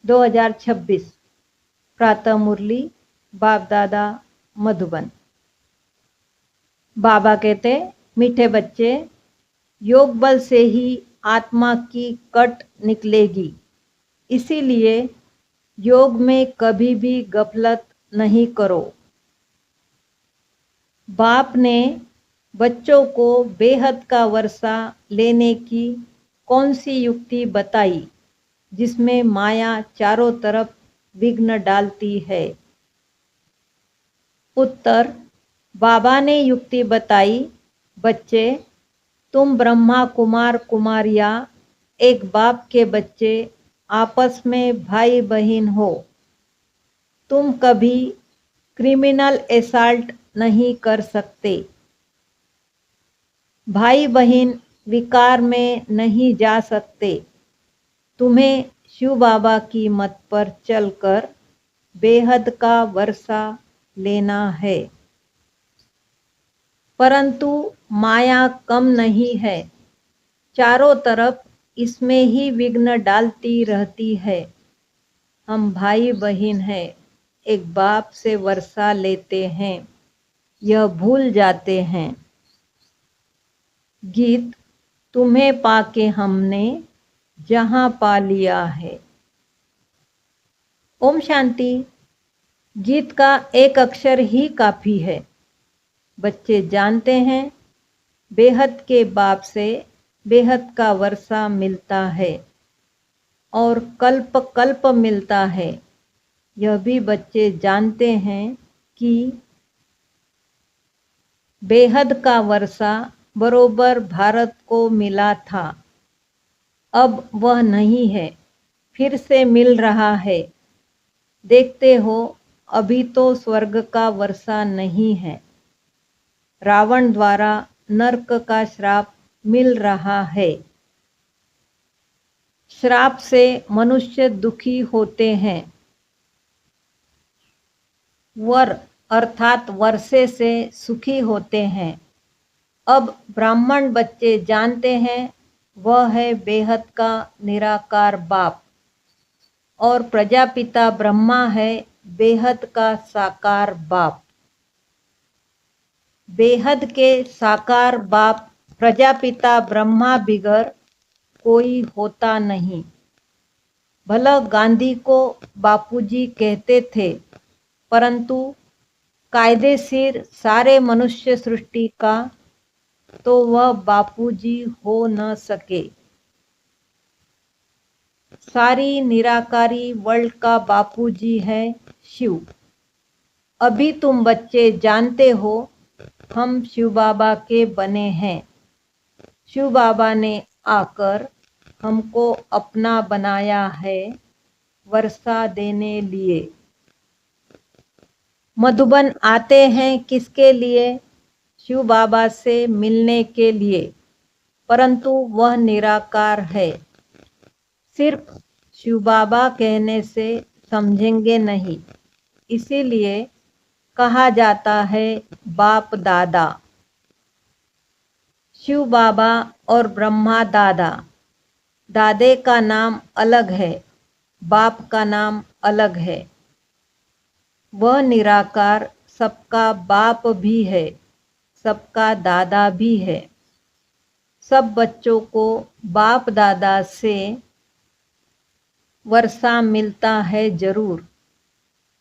2026 प्रातः मुरली बाप दादा मधुबन। बाबा कहते, मीठे बच्चे, योग बल से ही आत्मा की कट निकलेगी, इसीलिए योग में कभी भी गफलत नहीं करो। बाप ने बच्चों को बेहद का वर्षा लेने की कौन सी युक्ति बताई जिसमें माया चारों तरफ विघ्न डालती है? उत्तर, बाबा ने युक्ति बताई, बच्चे, तुम ब्रह्मा कुमार कुमारियाँ एक बाप के बच्चे आपस में भाई बहन हो। तुम कभी क्रिमिनल एसाल्ट नहीं कर सकते। भाई बहन विकार में नहीं जा सकते। तुम्हें शिव बाबा की मत पर चलकर बेहद का वर्षा लेना है। परंतु माया कम नहीं है, चारों तरफ इसमें ही विघ्न डालती रहती है। हम भाई बहन हैं, एक बाप से वर्षा लेते हैं, यह भूल जाते हैं। गीत, तुम्हें पाके हमने जहां पा लिया है। ओम शांति। गीत का एक अक्षर ही काफी है। बच्चे जानते हैं बेहद के बाप से बेहद का वर्षा मिलता है और कल्प कल्प मिलता है। यह भी बच्चे जानते हैं कि बेहद का वर्षा बरोबर भारत को मिला था, अब वह नहीं है, फिर से मिल रहा है। देखते हो, अभी तो स्वर्ग का वर्षा नहीं है, रावण द्वारा नरक का श्राप मिल रहा है। श्राप से मनुष्य दुखी होते हैं। वर अर्थात वर्षे से सुखी होते हैं। अब ब्राह्मण बच्चे जानते हैं वह है बेहद का निराकार बाप और प्रजापिता ब्रह्मा है बेहद का साकार बाप। बेहद के साकार बाप प्रजापिता ब्रह्मा बिगर कोई होता नहीं। भला गांधी को बापूजी कहते थे, परंतु कायदेशीर सारे मनुष्य सृष्टि का तो वह बापूजी हो न सके। सारी निराकारी वर्ल्ड का बापूजी है शिव। अभी तुम बच्चे जानते हो हम शिव बाबा के बने हैं। शिव बाबा ने आकर हमको अपना बनाया है वर्षा देने लिए। मधुबन आते हैं किसके लिए? शिव बाबा से मिलने के लिए, परंतु वह निराकार है। सिर्फ शिव बाबा कहने से समझेंगे नहीं, इसीलिए कहा जाता है बाप दादा। शिव बाबा और ब्रह्मा दादा, दादे का नाम अलग है, बाप का नाम अलग है। वह निराकार सबका बाप भी है, सबका दादा भी है। सब बच्चों को बाप दादा से वर्षा मिलता है जरूर।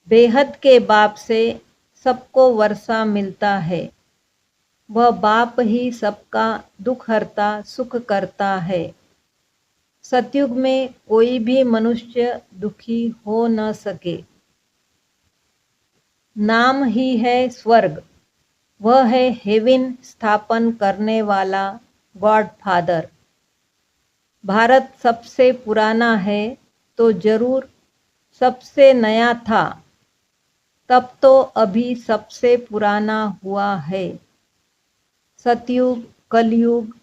बेहद के बाप से सबको वर्षा मिलता है। वह बाप ही सबका दुख हरता सुख करता है। सतयुग में कोई भी मनुष्य दुखी हो न सके। नाम ही है स्वर्ग, वह है हेवन स्थापन करने वाला गॉड फादर। भारत सबसे पुराना है तो जरूर सबसे नया था, तब तो अभी सबसे पुराना हुआ है। सतयुग कलयुग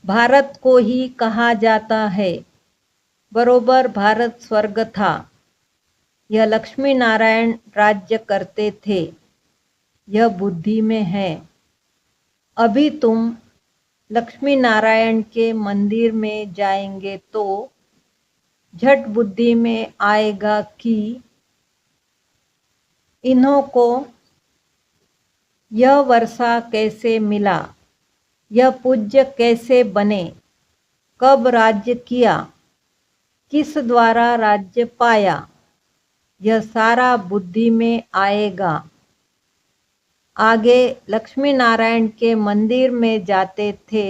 भारत को ही कहा जाता है। बरोबर भारत स्वर्ग था। यह लक्ष्मी नारायण राज्य करते थे, यह बुद्धि में है। अभी तुम लक्ष्मी नारायण के मंदिर में जाएंगे तो झट बुद्धि में आएगा कि इन्हों को यह वर्षा कैसे मिला, यह पूज्य कैसे बने, कब राज्य किया, किस द्वारा राज्य पाया, यह सारा बुद्धि में आएगा। आगे लक्ष्मी नारायण के मंदिर में जाते थे,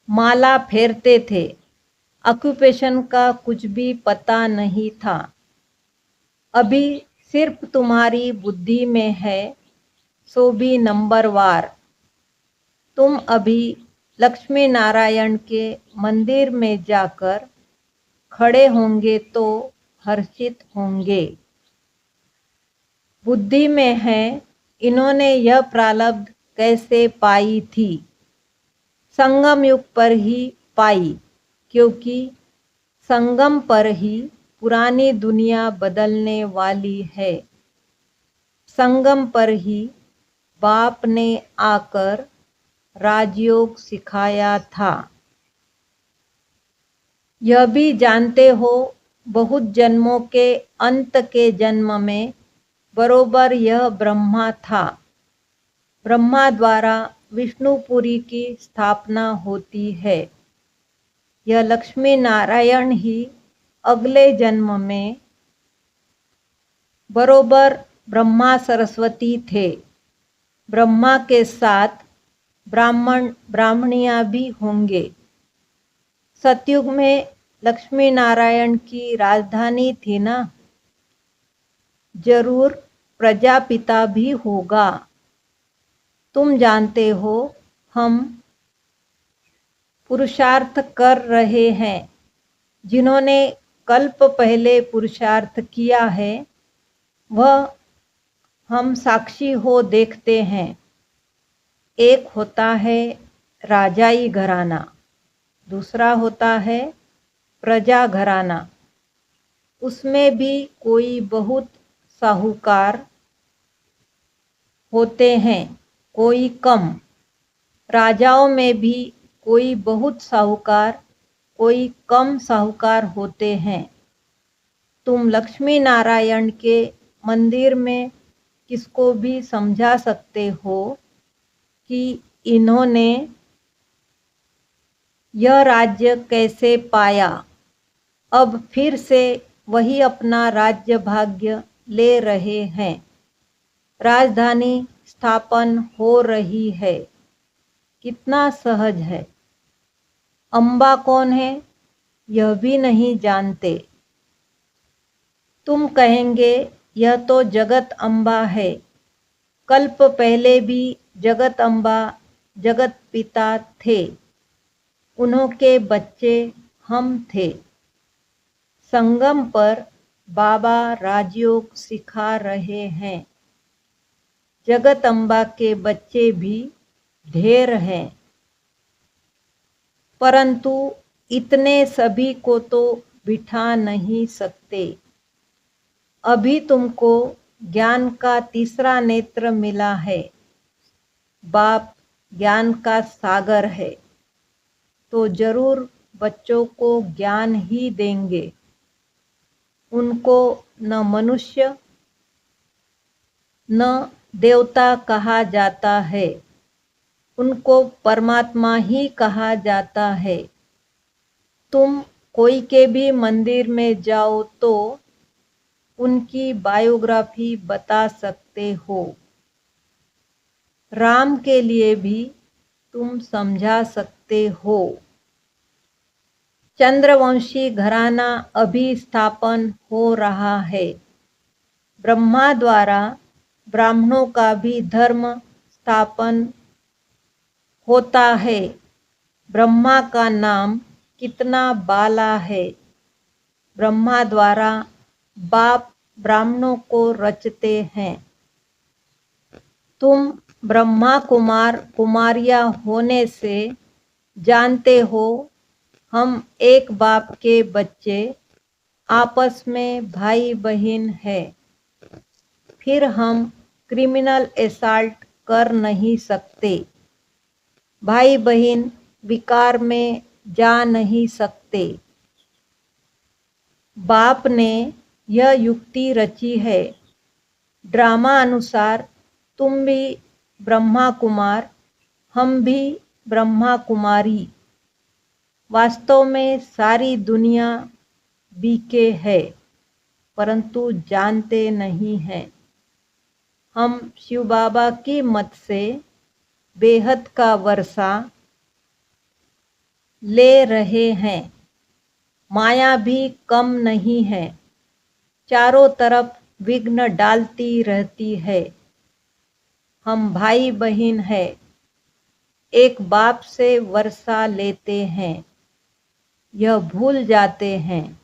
माला फेरते थे, ऑक्यूपेशन का कुछ भी पता नहीं था। अभी सिर्फ तुम्हारी बुद्धि में है, सो भी नंबरवार। तुम अभी लक्ष्मी नारायण के मंदिर में जाकर खड़े होंगे तो हर्षित होंगे। बुद्धि में है, इन्होंने यह प्रारब्ध कैसे पाई थी। संगम युग पर ही पाई, क्योंकि संगम पर ही पुरानी दुनिया बदलने वाली है। संगम पर ही बाप ने आकर राजयोग सिखाया था। यह भी जानते हो, बहुत जन्मों के अंत के जन्म में बरोबर यह ब्रह्मा था। ब्रह्मा द्वारा विष्णुपुरी की स्थापना होती है। यह लक्ष्मी नारायण ही अगले जन्म में बरोबर ब्रह्मा सरस्वती थे। ब्रह्मा के साथ ब्राह्मण ब्राह्मणियां भी होंगे। सतयुग में लक्ष्मी नारायण की राजधानी थी ना, जरूर प्रजापिता भी होगा। तुम जानते हो, हम पुरुषार्थ कर रहे हैं। जिन्होंने कल्प पहले पुरुषार्थ किया है, वह हम साक्षी हो देखते हैं। एक होता है राजाई घराना, दूसरा होता है प्रजा घराना। उसमें भी कोई बहुत साहूकार होते हैं, कोई कम। राजाओं में भी कोई बहुत साहूकार, कोई कम साहूकार होते हैं। तुम लक्ष्मी नारायण के मंदिर में किसको भी समझा सकते हो कि इन्होंने यह राज्य कैसे पाया। अब फिर से वही अपना राज्य भाग्य ले रहे हैं। राजधानी स्थापन हो रही है। कितना सहज है। अम्बा कौन है, यह भी नहीं जानते। तुम कहेंगे, यह तो जगत अम्बा है। कल्प पहले भी जगत अम्बा जगत पिता थे। उन्हों के बच्चे हम थे। संगम पर बाबा राजयोग सिखा रहे हैं। जगत अम्बा के बच्चे भी ढेर हैं, परंतु इतने सभी को तो बिठा नहीं सकते। अभी तुमको ज्ञान का तीसरा नेत्र मिला है। बाप ज्ञान का सागर है, तो जरूर बच्चों को ज्ञान ही देंगे। उनको न मनुष्य न देवता कहा जाता है, उनको परमात्मा ही कहा जाता है। तुम कोई के भी मंदिर में जाओ तो उनकी बायोग्राफी बता सकते हो। राम के लिए भी तुम समझा सकते हो। चंद्रवंशी घराना अभी स्थापन हो रहा है। ब्रह्मा द्वारा ब्राह्मणों का भी धर्म स्थापन होता है। ब्रह्मा का नाम कितना बाला है। ब्रह्मा द्वारा बाप ब्राह्मणों को रचते हैं। तुम ब्रह्मा कुमार कुमारियां होने से जानते हो, हम एक बाप के बच्चे आपस में भाई बहन है। फिर हम क्रिमिनल असॉल्ट कर नहीं सकते। भाई बहन विकार में जा नहीं सकते। बाप ने यह युक्ति रची है। ड्रामा अनुसार तुम भी ब्रह्मा कुमार, हम भी ब्रह्मा कुमारी। वास्तव में सारी दुनिया बीके है, परंतु जानते नहीं हैं। हम शिव बाबा की मत से बेहद का वर्षा ले रहे हैं। माया भी कम नहीं है, चारों तरफ विघ्न डालती रहती है। हम भाई बहन है, एक बाप से वर्षा लेते हैं, यह भूल जाते हैं।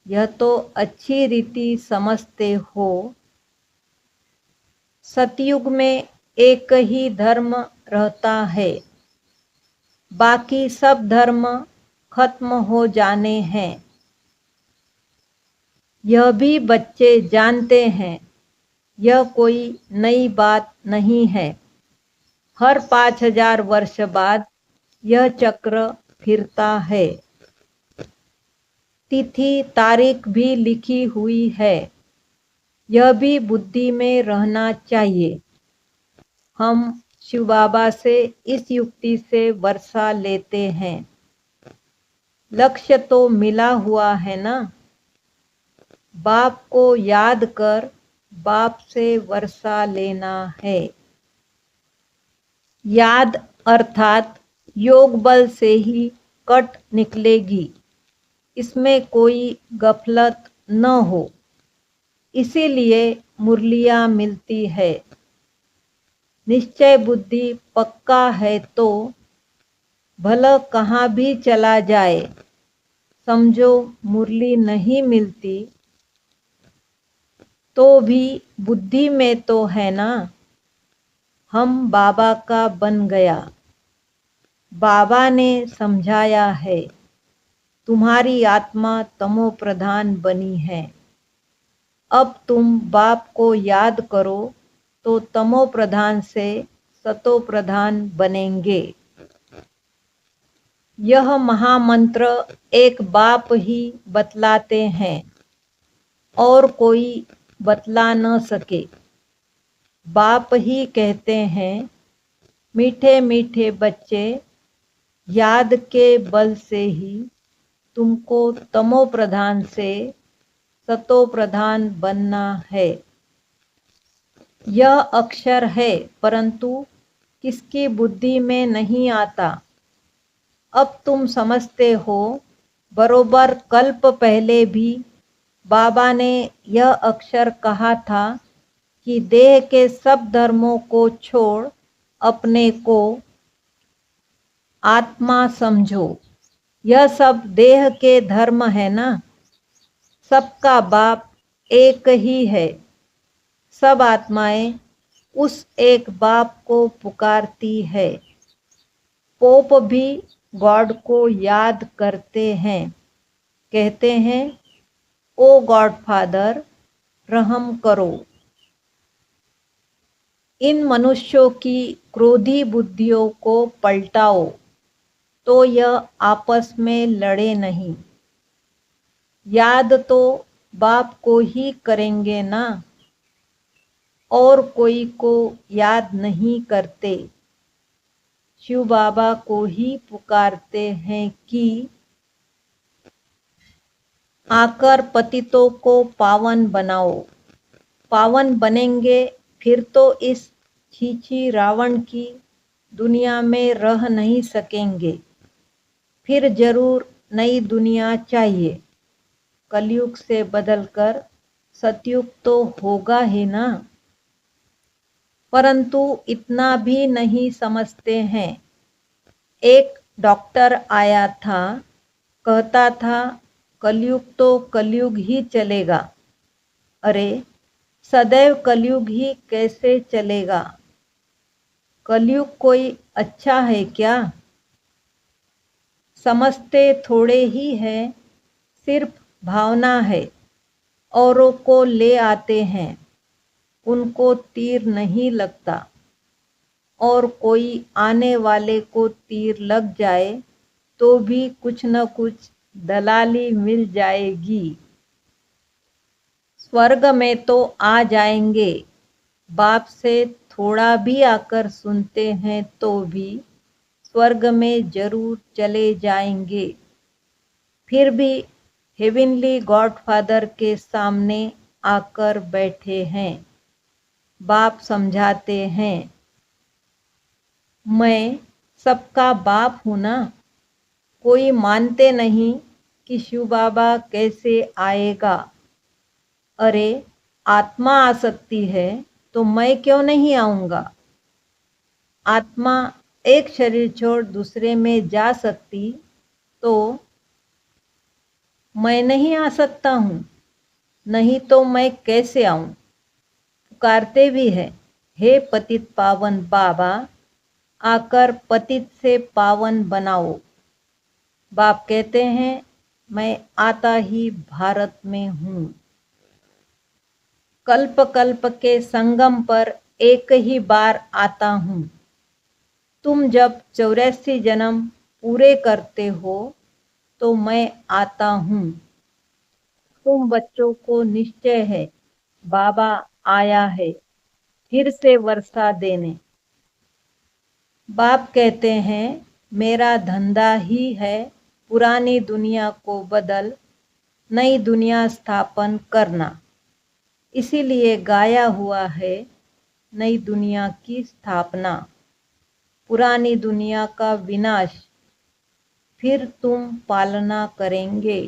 यह तो अच्छी रीति समझते हो। सतयुग में एक ही धर्म रहता है, बाकी सब धर्म खत्म हो जाने हैं। यह भी बच्चे जानते हैं, यह कोई नई बात नहीं है। हर 5000 वर्ष बाद यह चक्र फिरता है। तिथि तारीख भी लिखी हुई है, यह भी बुद्धि में रहना चाहिए। हम शिव बाबा से इस युक्ति से वर्षा लेते हैं। लक्ष्य तो मिला हुआ है ना। बाप को याद कर बाप से वर्षा लेना है। याद अर्थात योग बल से ही कट निकलेगी, इसमें कोई गफलत न हो। इसीलिए मुरलियाँ मिलती है। निश्चय बुद्धि पक्का है तो भला कहाँ भी चला जाए, समझो मुरली नहीं मिलती तो भी बुद्धि में तो है ना। हम बाबा का बन गया। बाबा ने समझाया है, तुम्हारी आत्मा तमो प्रधान बनी है। अब तुम बाप को याद करो तो तमो प्रधान से सतो प्रधान बनेंगे। यह महामंत्र एक बाप ही बतलाते हैं और कोई बतला न सके। बाप ही कहते हैं, मीठे मीठे बच्चे, याद के बल से ही तुमको तमो प्रधान से सतो प्रधान बनना है। यह अक्षर है, परंतु किसकी बुद्धि में नहीं आता। अब तुम समझते हो। बरोबर कल्प पहले भी बाबा ने यह अक्षर कहा था कि देह के सब धर्मों को छोड़ अपने को आत्मा समझो। यह सब देह के धर्म है ना। सबका बाप एक ही है। सब आत्माएं उस एक बाप को पुकारती है। पोप भी गॉड को याद करते हैं, कहते हैं, ओ गॉड फादर रहम करो। इन मनुष्यों की क्रोधी बुद्धियों को पलटाओ तो यह आपस में लड़े नहीं। याद तो बाप को ही करेंगे ना, और कोई को याद नहीं करते। शिव बाबा को ही पुकारते हैं कि आकर पतितों को पावन बनाओ। पावन बनेंगे फिर तो इस छीछी रावण की दुनिया में रह नहीं सकेंगे। फिर जरूर नई दुनिया चाहिए। कलयुग से बदलकर सतयुग तो होगा ही ना। परंतु इतना भी नहीं समझते हैं। एक डॉक्टर आया था, कहता था कलयुग तो कलयुग ही चलेगा। अरे सदैव कलयुग ही कैसे चलेगा। कलयुग कोई अच्छा है क्या। समझते थोड़े ही है, सिर्फ भावना है। औरों को ले आते हैं, उनको तीर नहीं लगता। और कोई आने वाले को तीर लग जाए तो भी कुछ न कुछ दलाली मिल जाएगी। स्वर्ग में तो आ जाएंगे, बाप से थोड़ा भी आकर सुनते हैं तो भी स्वर्ग में जरूर चले जाएंगे। फिर भी हेवनली गॉडफादर के सामने आकर बैठे हैं। बाप समझाते हैं, मैं सबका बाप हूँ ना। कोई मानते नहीं कि शिव बाबा कैसे आएगा। अरे आत्मा आ सकती है तो मैं क्यों नहीं आऊँगा। आत्मा एक शरीर छोड़ दूसरे में जा सकती तो मैं नहीं आ सकता हूँ। नहीं तो मैं कैसे आऊँ। पुकारते भी है, हे पतित पावन बाबा, आकर पतित से पावन बनाओ। बाप कहते हैं, मैं आता ही भारत में हूँ। कल्प कल्प के संगम पर एक ही बार आता हूँ। तुम जब 84 जन्म पूरे करते हो तो मैं आता हूँ। तुम बच्चों को निश्चय है बाबा आया है फिर से वर्षा देने। बाप कहते हैं, मेरा धंधा ही है पुरानी दुनिया को बदल नई दुनिया स्थापन करना। इसीलिए गाया हुआ है नई दुनिया की स्थापना, पुरानी दुनिया का विनाश, फिर तुम पालना करेंगे।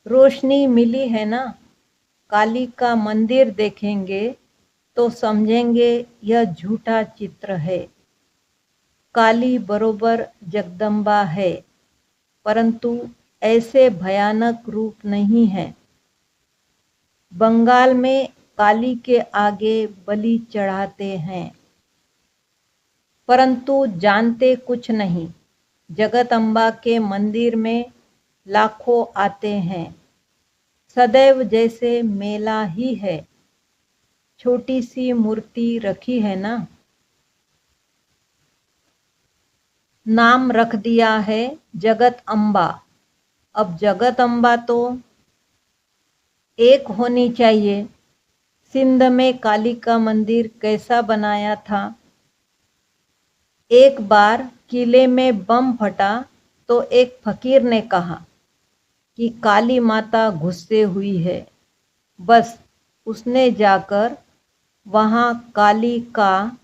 रोशनी मिली है ना। काली का मंदिर देखेंगे तो समझेंगे यह झूठा चित्र है। काली बरोबर जगदम्बा है, परंतु ऐसे भयानक रूप नहीं है। बंगाल में काली के आगे बलि चढ़ाते हैं, परंतु जानते कुछ नहीं। जगदम्बा के मंदिर में लाखों आते हैं, सदैव जैसे मेला ही है। छोटी सी मूर्ति रखी है ना। नाम रख दिया है जगत अम्बा। अब जगत अम्बा तो एक होनी चाहिए। सिंध में काली का मंदिर कैसा बनाया था। एक बार किले में बम फटा तो एक फकीर ने कहा कि काली माता गुस्से हुई है। बस उसने जाकर वहाँ काली का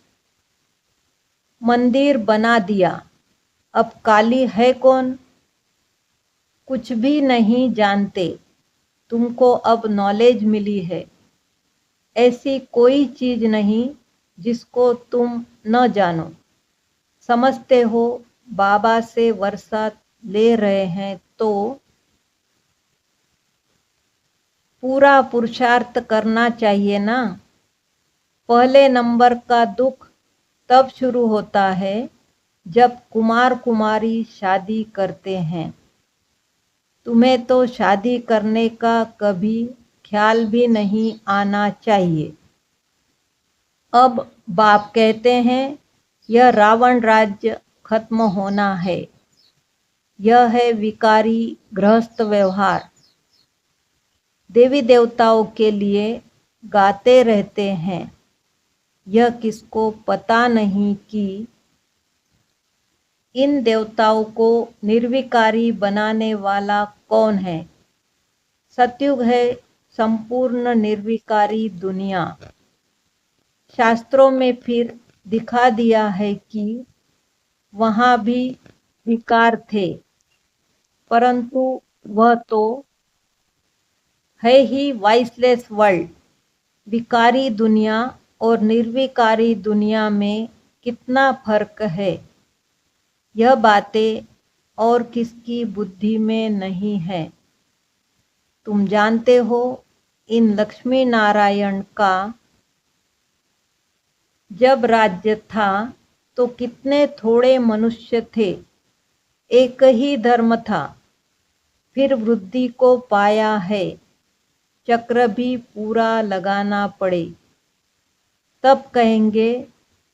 मंदिर बना दिया। अब काली है कौन, कुछ भी नहीं जानते। तुमको अब नॉलेज मिली है। ऐसी कोई चीज नहीं जिसको तुम न जानो। समझते हो बाबा से वर्षा ले रहे हैं तो पूरा पुरुषार्थ करना चाहिए ना। पहले नंबर का दुख तब शुरू होता है जब कुमार कुमारी शादी करते हैं। तुम्हें तो शादी करने का कभी ख्याल भी नहीं आना चाहिए। अब बाप कहते हैं, यह रावण राज्य खत्म होना है। यह है विकारी गृहस्थ व्यवहार। देवी देवताओं के लिए गाते रहते हैं। यह किसको पता नहीं कि इन देवताओं को निर्विकारी बनाने वाला कौन है। सतयुग है संपूर्ण निर्विकारी दुनिया। शास्त्रों में फिर दिखा दिया है कि वहाँ भी विकार थे, परंतु वह तो है ही वाइसलेस वर्ल्ड। विकारी दुनिया और निर्विकारी दुनिया में कितना फर्क है, यह बातें और किसकी बुद्धि में नहीं है। तुम जानते हो इन लक्ष्मी नारायण का जब राज्य था तो कितने थोड़े मनुष्य थे। एक ही धर्म था, फिर वृद्धि को पाया है। चक्र भी पूरा लगाना पड़े, तब कहेंगे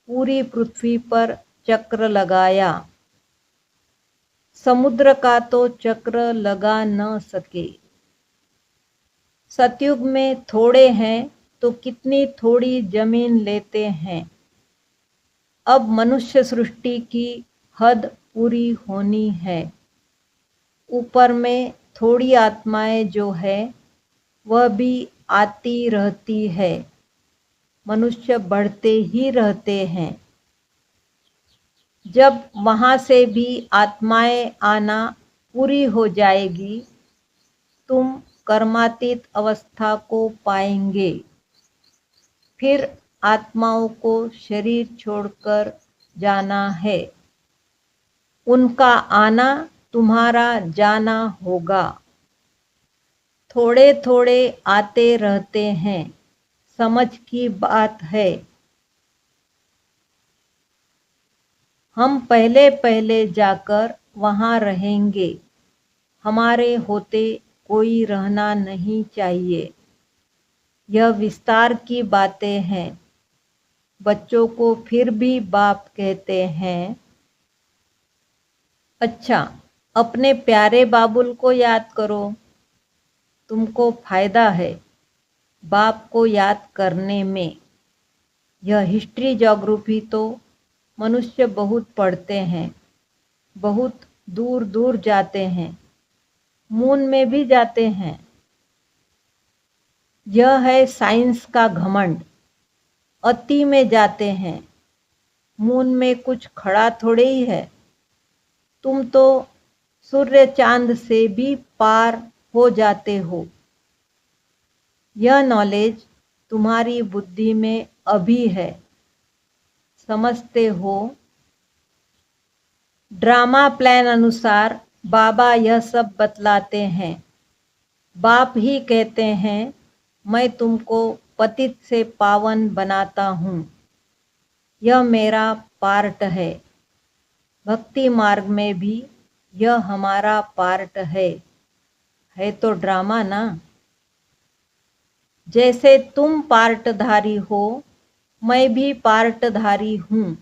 पूरी पृथ्वी पर चक्र लगाया। समुद्र का तो चक्र लगा न सके। सतयुग में थोड़े हैं तो कितनी थोड़ी जमीन लेते हैं। अब मनुष्य सृष्टि की हद पूरी होनी है। ऊपर में थोड़ी आत्माएं जो है वह भी आती रहती है। मनुष्य बढ़ते ही रहते हैं। जब वहां से भी आत्माएं आना पूरी हो जाएगी, तुम कर्मातीत अवस्था को पाएंगे। फिर आत्माओं को शरीर छोड़कर जाना है। उनका आना तुम्हारा जाना होगा। थोड़े थोड़े आते रहते हैं, समझ की बात है। हम पहले पहले जाकर वहां रहेंगे। हमारे होते कोई रहना नहीं चाहिए। यह विस्तार की बातें हैं। बच्चों को फिर भी बाप कहते हैं। अच्छा, अपने प्यारे बाबुल को याद करो। तुमको फायदा है बाप को याद करने में। यह हिस्ट्री ज्योग्राफी तो मनुष्य बहुत पढ़ते हैं, बहुत दूर दूर जाते हैं, मून में भी जाते हैं। यह है साइंस का घमंड। अति में जाते हैं। मून में कुछ खड़ा थोड़े ही है। तुम तो सूर्य चांद से भी पार हो जाते हो। यह नॉलेज तुम्हारी बुद्धि में अभी है। समझते हो? ड्रामा प्लान अनुसार बाबा यह सब बतलाते हैं। बाप ही कहते हैं, मैं तुमको पतित से पावन बनाता हूँ। यह मेरा पार्ट है। भक्ति मार्ग में भी यह हमारा पार्ट है तो ड्रामा ना। जैसे तुम पार्टधारी हो, मैं भी पार्टधारी हूँ।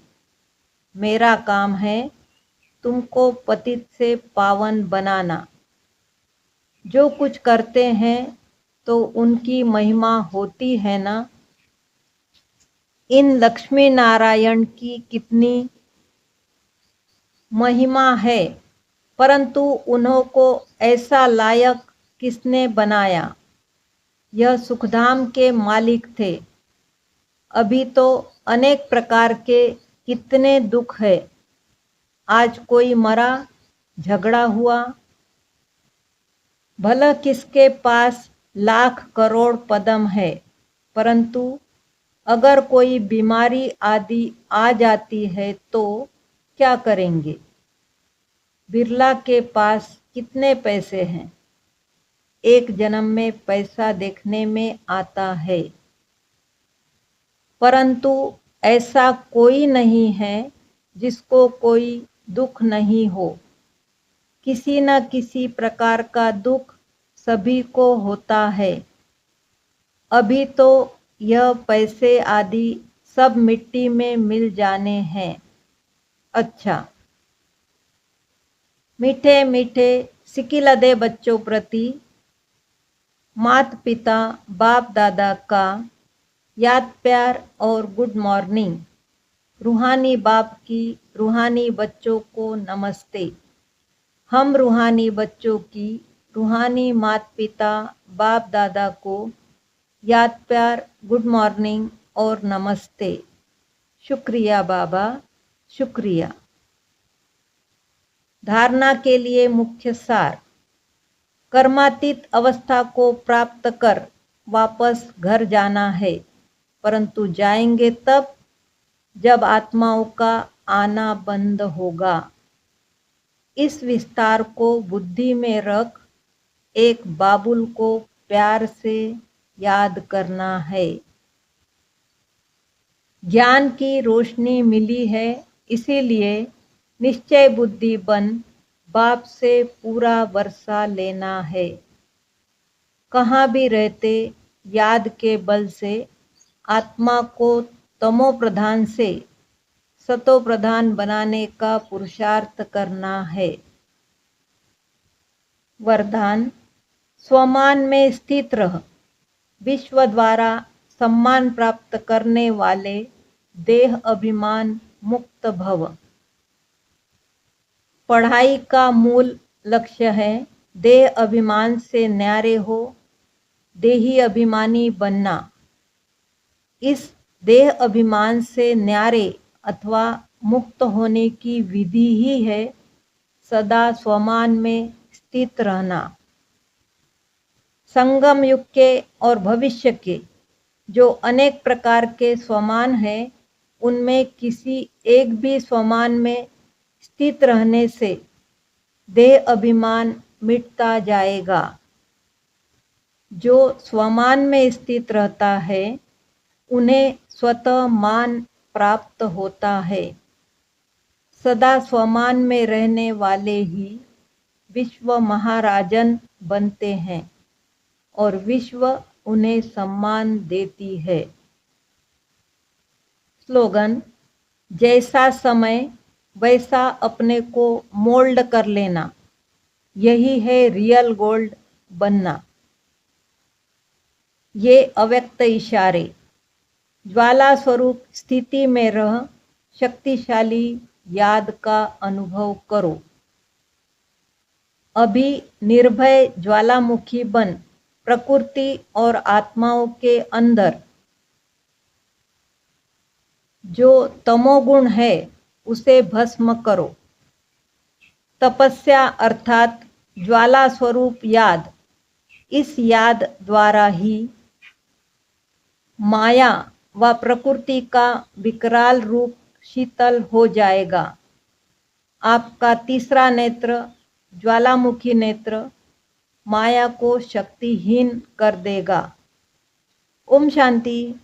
मेरा काम है तुमको पतित से पावन बनाना। जो कुछ करते हैं तो उनकी महिमा होती है ना। इन लक्ष्मी नारायण की कितनी महिमा है, परंतु उन्हों को ऐसा लायक किसने बनाया। यह सुखधाम के मालिक थे। अभी तो अनेक प्रकार के कितने दुख है। आज कोई मरा, झगड़ा हुआ। भला किसके पास लाख करोड़ पदम है, परंतु अगर कोई बीमारी आदि आ जाती है तो क्या करेंगे। बिरला के पास कितने पैसे हैं। एक जन्म में पैसा देखने में आता है, परंतु ऐसा कोई नहीं है जिसको कोई दुख नहीं हो। किसी न किसी प्रकार का दुख सभी को होता है। अभी तो यह पैसे आदि सब मिट्टी में मिल जाने हैं। अच्छा, मीठे मीठे सिकिलदे बच्चों प्रति माता पिता बाप दादा का याद प्यार और गुड मॉर्निंग। रूहानी बाप की रूहानी बच्चों को नमस्ते। हम रूहानी बच्चों की रूहानी माता पिता बाप दादा को याद प्यार गुड मॉर्निंग और नमस्ते। शुक्रिया बाबा, शुक्रिया। धारणा के लिए मुख्य सार। कर्मातीत अवस्था को प्राप्त कर वापस घर जाना है, परंतु जाएंगे तब जब आत्माओं का आना बंद होगा। इस विस्तार को बुद्धि में रख एक बाबुल को प्यार से याद करना है। ज्ञान की रोशनी मिली है, इसीलिए निश्चय बुद्धि बन बाप से पूरा वर्षा लेना है। कहाँ भी रहते याद के बल से आत्मा को तमो प्रधान से सतो प्रधान बनाने का पुरुषार्थ करना है। वरदान, स्वमान में स्थित रह। विश्व द्वारा सम्मान प्राप्त करने वाले देह अभिमान मुक्त भव। पढ़ाई का मूल लक्ष्य है देह अभिमान से न्यारे हो, देही अभिमानी बनना। इस देह अभिमान से न्यारे अथवा मुक्त होने की विधि ही है सदा स्वमान में स्थित रहना। संगम युग के और भविष्य के जो अनेक प्रकार के स्वमान हैं, उनमें किसी एक भी स्वमान में स्थित रहने से देह अभिमान मिटता जाएगा। जो स्वमान में स्थित रहता है उन्हें स्वतः मान प्राप्त होता है। सदा स्वमान में रहने वाले ही विश्व महाराजन बनते हैं और विश्व उन्हें सम्मान देती है। स्लोगन, जैसा समय वैसा अपने को मोल्ड कर लेना, यही है रियल गोल्ड बनना। ये अव्यक्त इशारे, ज्वाला स्वरूप स्थिति में रह शक्तिशाली याद का अनुभव करो। अभी निर्भय ज्वालामुखी बन प्रकृति और आत्माओं के अंदर जो तमोगुण है उसे भस्म करो। तपस्या अर्थात ज्वाला स्वरूप याद, इस याद द्वारा ही माया व प्रकृति का विकराल रूप शीतल हो जाएगा। आपका तीसरा नेत्र, ज्वालामुखी नेत्र, माया को शक्तिहीन कर देगा। ओम शांति।